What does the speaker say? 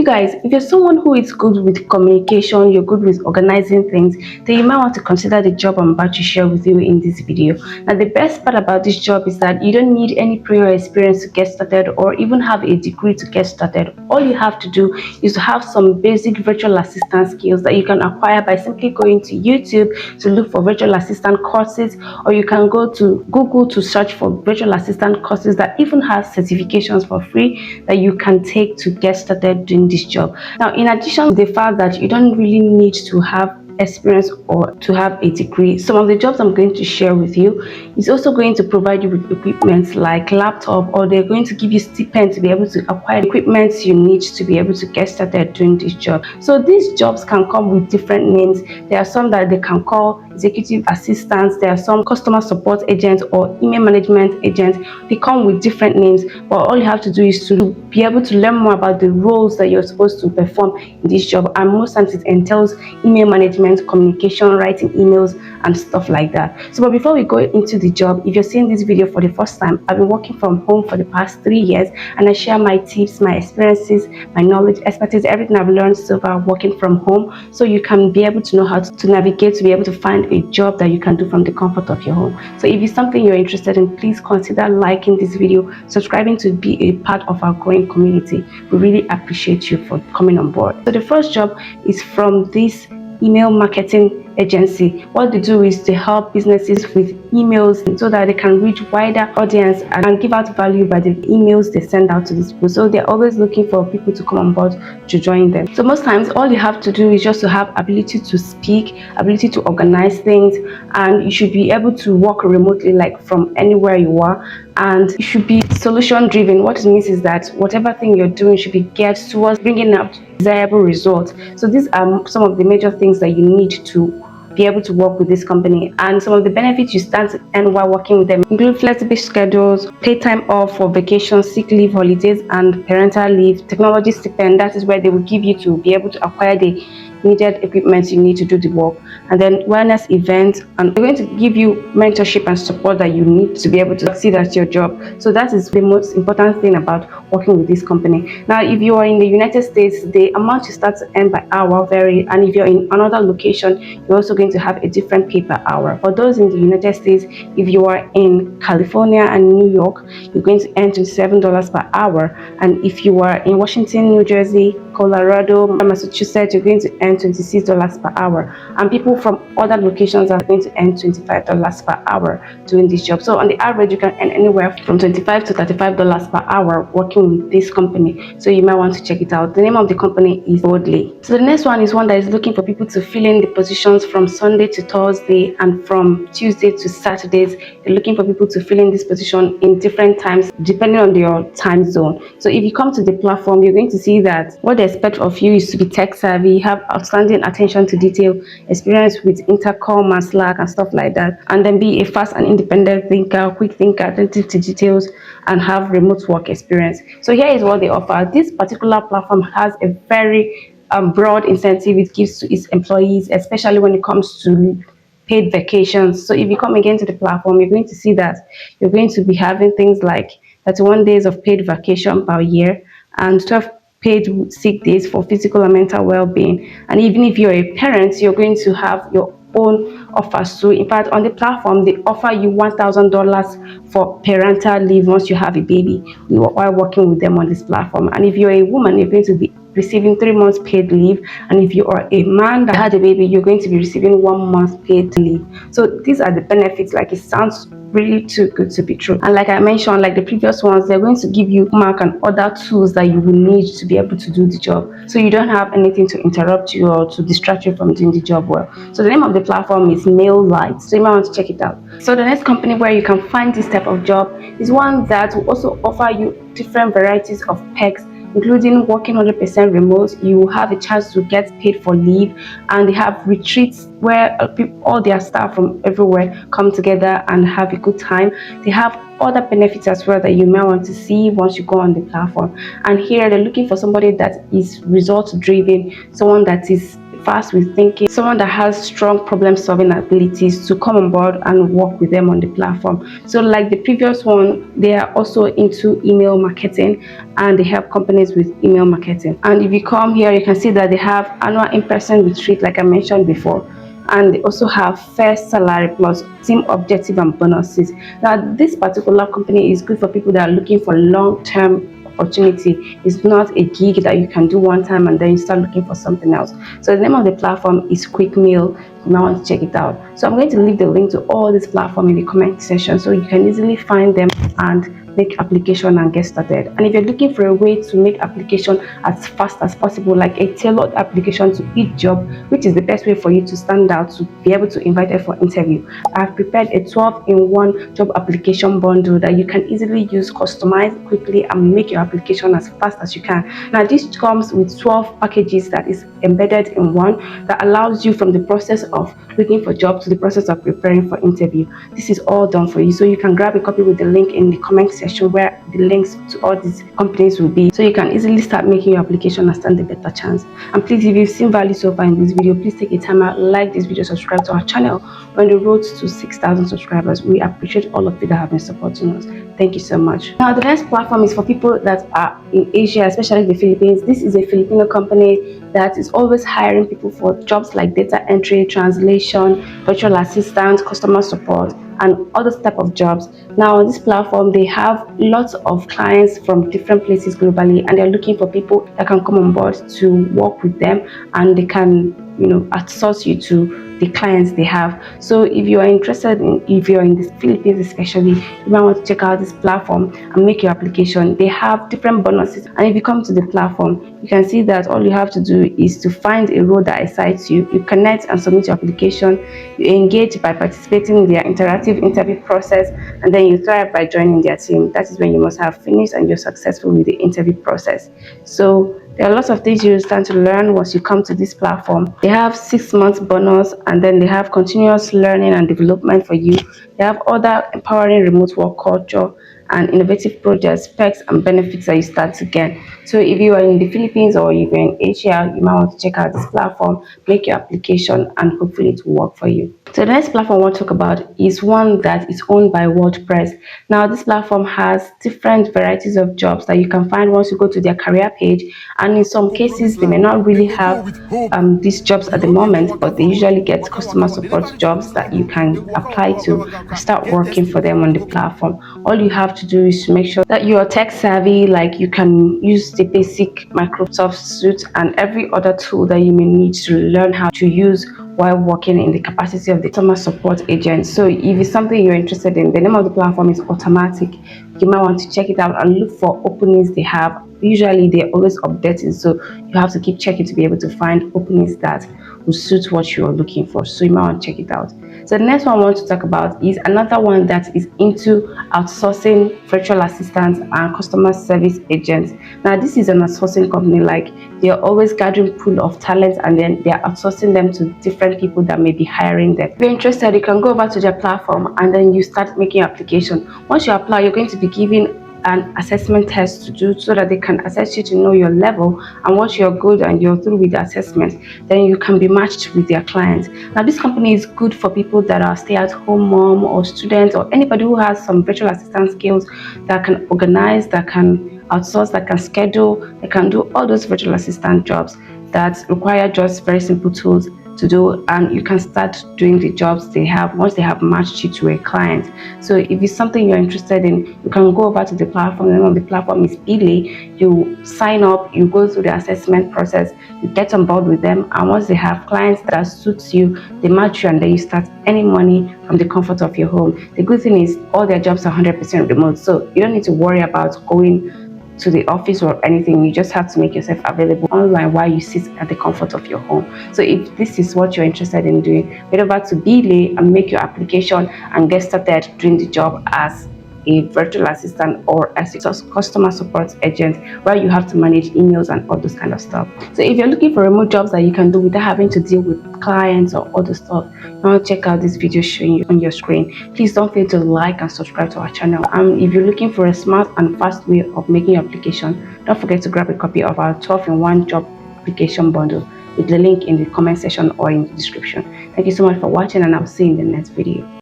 You guys, if you're someone who is good with communication, you're good with organizing things, then you might want to consider the job I'm about to share with you in this video. Now, the best part about this job is that you don't need any prior experience to get started or even have a degree to get started. All you have to do is to have some basic virtual assistant skills that you can acquire by simply going to YouTube to look for virtual assistant courses, or you can go to Google to search for virtual assistant courses that even have certifications for free that you can take to get started doing this job. Now, in addition to the fact that you don't really need to have experience or to have a degree, some of the jobs I'm going to share with you is also going to provide you with equipment like laptop, or they're going to give you stipend to be able to acquire the equipment you need to be able to get started doing this job. So these jobs can come with different names. There are some that they can call executive assistants, there are some customer support agents or email management agents. They come with different names, but all you have to do is to be able to learn more about the roles that you're supposed to perform in this job, and most times it entails email management, communication, writing emails and stuff like that. So but before we go into the job, if you're seeing this video for the first time, I've been working from home for the past 3 years, and I share my tips, my experiences, my knowledge, expertise, everything I've learned so far working from home, so you can be able to know how to navigate, to be able to find a job that you can do from the comfort of your home. So if it's something you're interested in, please consider liking this video, subscribing to be a part of our growing community. We really appreciate you for coming on board. So the first job is from this email marketing agency. What they do is to help businesses with emails so that they can reach wider audience and give out value by the emails they send out to these people. So they're always looking for people to come on board to join them. So most times all you have to do is just to have ability to speak, ability to organize things, and you should be able to work remotely, like from anywhere you are, and you should be solution driven. What it means is that whatever thing you're doing should be geared towards bringing up desirable results. So these are some of the major things that you need to be able to work with this company, and some of the benefits you stand to earn while working with them include flexible schedules, paid time off for vacation, sick leave, holidays and parental leave, technology stipend. That is where they will give you to be able to acquire the needed equipment you need to do the work, and then wellness events, and they're going to give you mentorship and support that you need to be able to succeed at your job. So that is the most important thing about working with this company. Now, if you are in the United States, the amount you start to earn by hour vary, and if you're in another location, you're also going to have a different pay per hour. For those in the United States, if you are in California and New York, you're going to earn $27 per hour, and if you are in Washington, New Jersey, Colorado, Massachusetts, you're going to earn $26 per hour, and people from other locations are going to earn $25 per hour doing this job. So on the average, you can earn anywhere from $25 to $35 per hour working with this company. So you might want to check it out. The name of the company is Belay. So the next one is one that is looking for people to fill in the positions from Sunday to Thursday and from Tuesday to Saturdays. They're looking for people to fill in this position in different times depending on your time zone. So if you come to the platform, you're going to see that what they expect of you is to be tech savvy, have outstanding attention to detail, experience with intercom and Slack and stuff like that, and then be a fast and independent thinker, quick thinker, attentive to details, and have remote work experience. So here is what they offer. This particular platform has a very broad incentive it gives to its employees, especially when it comes to paid vacations. So if you come again to the platform, you're going to see that you're going to be having things like 31 days of paid vacation per year and 12 paid sick days for physical and mental well-being. And even if you're a parent, you're going to have your own offers. So in fact, on the platform, they offer you $1,000 for parental leave once you have a baby while working with them on this platform. And if you're a woman, you're going to be receiving 3 months paid leave, and if you are a man that had a baby, you're going to be receiving 1 month paid leave. So these are the benefits. Like, it sounds really too good to be true. And like I mentioned, like the previous ones, they're going to give you Mac and other tools that you will need to be able to do the job, so you don't have anything to interrupt you or to distract you from doing the job well. So the name of the platform is MailerLite, so you might want to check it out. So the next company where you can find this type of job is one that will also offer you different varieties of perks, including working 100% remote. You will have a chance to get paid for leave, and they have retreats where all their staff from everywhere come together and have a good time. They have other benefits as well that you might want to see once you go on the platform. And here they're looking for somebody that is result driven, someone that is fast with thinking, someone that has strong problem solving abilities to come on board and work with them on the platform. So like the previous one, they are also into email marketing and they help companies with email marketing. And if you come here, you can see that they have annual in-person retreat like I mentioned before, and they also have fair salary plus team objective and bonuses. Now this particular company is good for people that are looking for long-term opportunity. It's not a gig that you can do one time and then you start looking for something else. So the name of the platform is QuickMail. You might want to check it out. So I'm going to leave the link to all this platform in the comment section so you can easily find them and make application and get started. And if you're looking for a way to make application as fast as possible, like a tailored application to each job, which is the best way for you to stand out, to be able to invite them for interview, I've prepared a 12-in-1 job application bundle that you can easily use, customize quickly and make your application as fast as you can. Now this comes with 12 packages that is embedded in one, that allows you from the process of looking for jobs to the process of preparing for interview. This is all done for you, so you can grab a copy with the link in the comment section where the links to all these companies will be, so you can easily start making your application and stand a better chance. And please, if you've seen value so far in this video, please take a time out, like this video, subscribe to our channel. We're on the road to 6,000 subscribers. We appreciate all of you that have been supporting us. Thank you so much. Now the next platform is for people that are in Asia, especially the Philippines. This is a Filipino company that is always hiring people for jobs like data entry, translation, virtual assistant, customer support, and other type of jobs. Now on this platform, they have lots of clients from different places globally, and they're looking for people that can come on board to work with them, and they can outsource you to the clients they have. So if you are interested in, if you're in the Philippines especially, you might want to check out this platform and make your application. They have different bonuses, and if you come to the platform, you can see that all you have to do is to find a role that excites you. You connect and submit your application. You engage by participating in their interactive interview process, and then you thrive by joining their team. That is when you must have finished and you're successful with the interview process. So there are lots of things you stand to learn once you come to this platform. They have 6 months bonus, and then they have continuous learning and development for you. They have other empowering remote work culture and innovative projects, perks and benefits that you start to get. So if you are in the Philippines or you're in Asia, you might want to check out this platform, make your application, and hopefully it will work for you. So the next platform I want to talk about is one that is owned by WordPress. Now this platform has different varieties of jobs that you can find once you go to their career page, and in some cases they may not really have these jobs at the moment, but they usually get customer support jobs that you can apply to and start working for them on the platform. All you have to do is to make sure that you are tech savvy, like you can use the basic Microsoft suite and every other tool that you may need to learn how to use while working in the capacity of the customer support agent. So if it's something you're interested in, the name of the platform is Automattic. You might want to check it out and look for openings they have. Usually they're always updating, so you have to keep checking to be able to find openings that will suit what you're looking for. So you might want to check it out. So the next one I want to talk about is another one that is into outsourcing virtual assistants and customer service agents. Now this is an outsourcing company, like they're always gathering pool of talent and then they're outsourcing them to different people that may be hiring them. If you're interested, you can go over to their platform and then you start making your application. Once you apply, you're going to be given an assessment test to do so that they can assess you to know your level, and once you're good and you're through with the assessment, then you can be matched with their clients. Now this company is good for people that are stay-at-home mom or students or anybody who has some virtual assistant skills, that can organize, that can outsource, that can schedule, that can do all those virtual assistant jobs that require just very simple tools to do, and you can start doing the jobs they have once they have matched you to a client. So if it's something you're interested in, you can go over to the platform. The name of the platform is Belay. You sign up, you go through the assessment process, you get on board with them, and once they have clients that suits you, they match you, and then you start earning money from the comfort of your home. The good thing is all their jobs are 100% remote, so you don't need to worry about going to the office or anything. You just have to make yourself available online while you sit at the comfort of your home. So if this is what you're interested in doing, head over to Belay and make your application and get started doing the job as a virtual assistant or as a customer support agent, where you have to manage emails and all those kind of stuff. So if you're looking for remote jobs that you can do without having to deal with clients or other stuff, now check out this video showing you on your screen. Please don't fail to like and subscribe to our channel. And if you're looking for a smart and fast way of making your application, don't forget to grab a copy of our 12-in-1 job application bundle with the link in the comment section or in the description. Thank you so much for watching, and I'll see you in the next video.